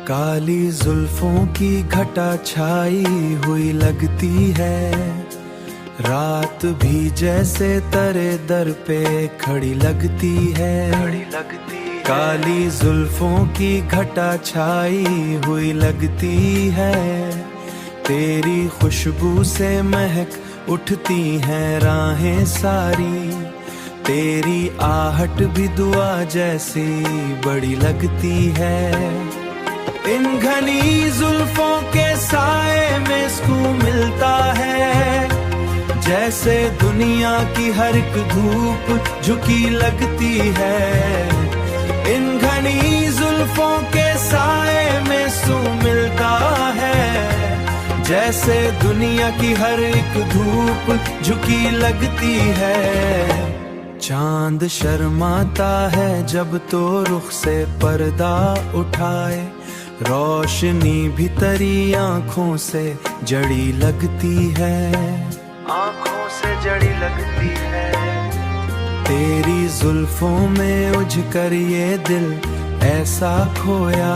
काली जुल्फों की घटा छाई हुई लगती है, रात भी जैसे तरे दर पे खड़ी लगती है। काली जुल्फों की घटा छाई हुई लगती है, तेरी खुशबू से महक उठती हैं राहें सारी, तेरी आहट भी दुआ जैसी बड़ी लगती है। इन घनी जुल्फों के साए में सुकून मिलता है, जैसे दुनिया की हर एक धूप झुकी लगती है। इन घनी जुल्फों के साए में सुकून मिलता है, जैसे दुनिया की हर एक धूप झुकी लगती है। चांद शर्माता है जब तो रुख से पर्दा उठाए, रोशनी भी तेरी आँखों से जड़ी लगती है, आँखों से जड़ी लगती है। तेरी जुल्फों में उलझ कर ये दिल ऐसा खोया,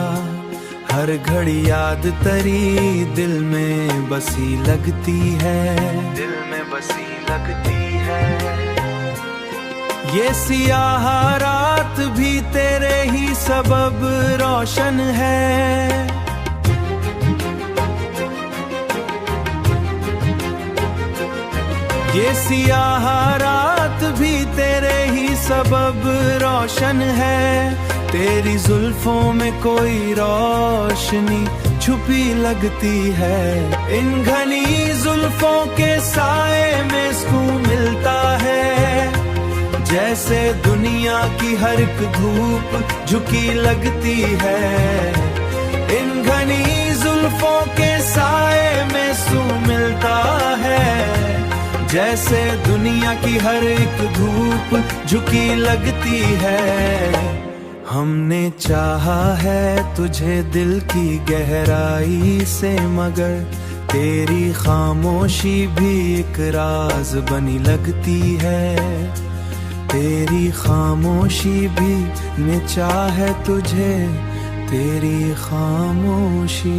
हर घड़ी याद तेरी दिल में बसी लगती है, दिल में बसी लगती है। ये सियाह रात भी तेरे ही सबब रोशन है, ये सियाह रात भी तेरे ही सबब रोशन है। तेरी जुल्फों में कोई रोशनी छुपी लगती है, इन घनी जुल्फों के साए में सुकून मिलता है, जैसे दुनिया की हर एक धूप झुकी लगती है। इन घनी जुल्फों के साए में सुकून मिलता है, जैसे दुनिया की हर एक धूप झुकी लगती है। हमने चाहा है तुझे दिल की गहराई से, मगर तेरी खामोशी भी एक राज बनी लगती है, तेरी खामोशी भी ने चाहे तुझे, तेरी खामोशी।